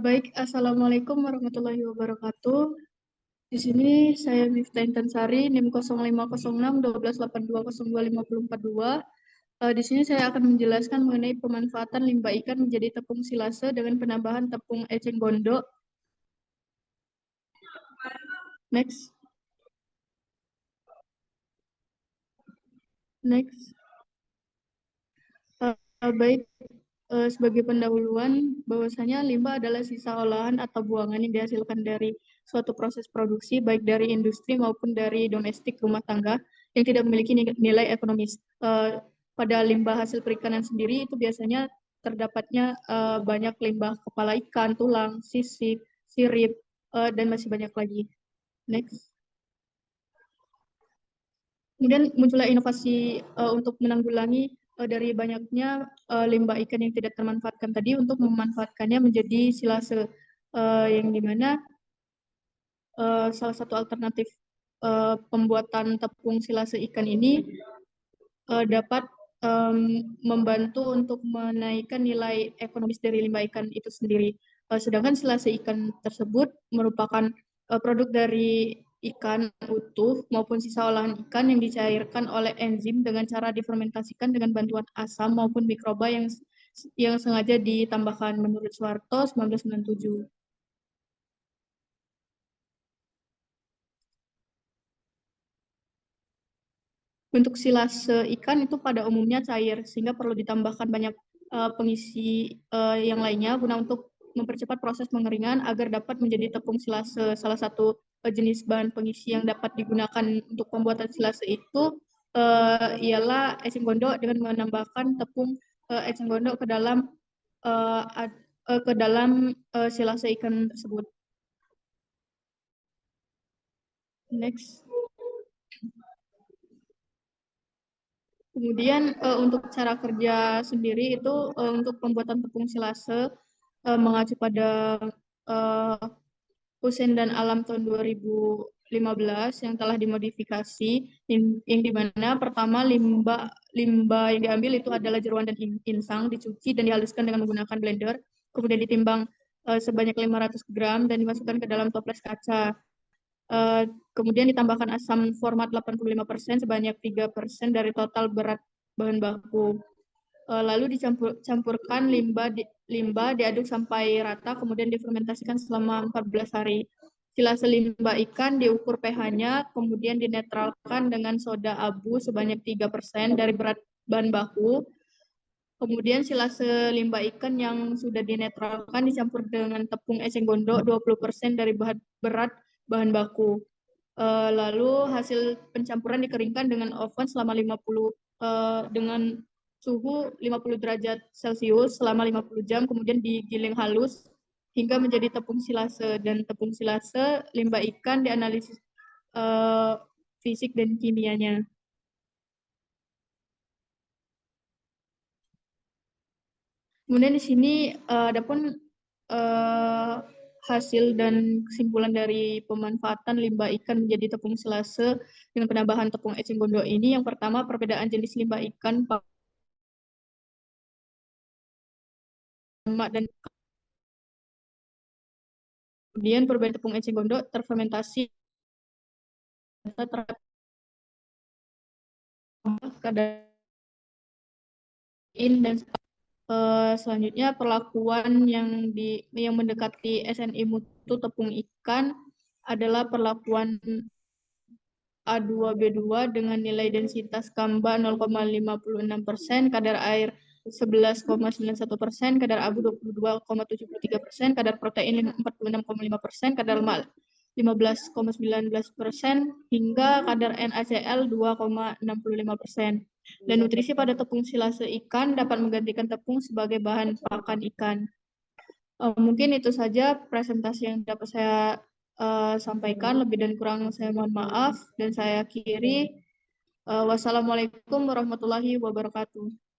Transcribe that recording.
Baik, Assalamualaikum warahmatullahi wabarakatuh. Di sini saya Miftah Intansari, NIM 0506 1282025442. Di sini saya akan menjelaskan mengenai pemanfaatan limbah ikan menjadi tepung silase dengan penambahan tepung eceng gondok. Next. Next. Baik, sebagai pendahuluan, bahwasanya limbah adalah sisa olahan atau buangan yang dihasilkan dari suatu proses produksi, baik dari industri maupun dari domestik rumah tangga, yang tidak memiliki nilai ekonomis. Pada limbah hasil perikanan sendiri, itu biasanya terdapatnya banyak limbah kepala ikan, tulang, sisik, sirip, dan masih banyak lagi. Next. Kemudian muncullah inovasi untuk menanggulangi dari banyaknya limbah ikan yang tidak termanfaatkan tadi untuk memanfaatkannya menjadi silase, yang dimana salah satu alternatif pembuatan tepung silase ikan ini dapat membantu untuk menaikkan nilai ekonomis dari limbah ikan itu sendiri. Sedangkan silase ikan tersebut merupakan produk dari ikan utuh maupun sisa olahan ikan yang dicairkan oleh enzim dengan cara difermentasikan dengan bantuan asam maupun mikroba yang sengaja ditambahkan menurut Soeharto 1997. Untuk silase ikan itu pada umumnya cair, sehingga perlu ditambahkan banyak pengisi yang lainnya guna untuk mempercepat proses pengeringan agar dapat menjadi tepung silase. Salah satu jenis bahan pengisi yang dapat digunakan untuk pembuatan silase itu ialah eceng gondok dengan menambahkan tepung eceng gondok uh, ke dalam silase ikan tersebut. Next. Kemudian untuk cara kerja sendiri itu untuk pembuatan tepung silase mengacu pada uh, Husein dan Alam tahun 2015 yang telah dimodifikasi, yang dimana pertama limbah yang diambil itu adalah jeruan dan insang, dicuci dan dihaluskan dengan menggunakan blender, kemudian ditimbang sebanyak 500 gram dan dimasukkan ke dalam toples kaca. Kemudian ditambahkan asam format 85% sebanyak 3% dari total berat bahan baku. Lalu dicampurkan limbah diaduk sampai rata, kemudian difermentasikan selama 14 hari. Silase limbah ikan diukur pH-nya, kemudian dinetralkan dengan soda abu sebanyak 3% dari berat bahan baku. Kemudian silase limbah ikan yang sudah dinetralkan dicampur dengan tepung eceng gondok 20% dari berat bahan baku. Lalu hasil pencampuran dikeringkan dengan oven selama 50 dengan suhu 50 derajat Celcius selama 50 jam, kemudian digiling halus hingga menjadi tepung silase. Dan tepung silase limbah ikan dianalisis fisik dan kimianya. Kemudian di sini adapun hasil dan kesimpulan dari pemanfaatan limbah ikan menjadi tepung silase dengan penambahan tepung eceng gondok ini. Yang pertama, perbedaan jenis limbah ikan lemak dan kemudian perbedaan tepung eceng gondok terfermentasi terhadap kadar dan selanjutnya perlakuan yang mendekati SNI mutu tepung ikan adalah perlakuan A2B2 dengan nilai densitas kamba 0,56%, kadar air 11,91%, kadar abu 22,73%, kadar protein 46,5%, kadar lemak 15,19%, hingga kadar NaCl 2,65%. Dan nutrisi pada tepung silase ikan dapat menggantikan tepung sebagai bahan pakan ikan. Mungkin itu saja presentasi yang dapat saya sampaikan. Lebih dan kurang saya mohon maaf dan saya akhiri. Wassalamualaikum warahmatullahi wabarakatuh.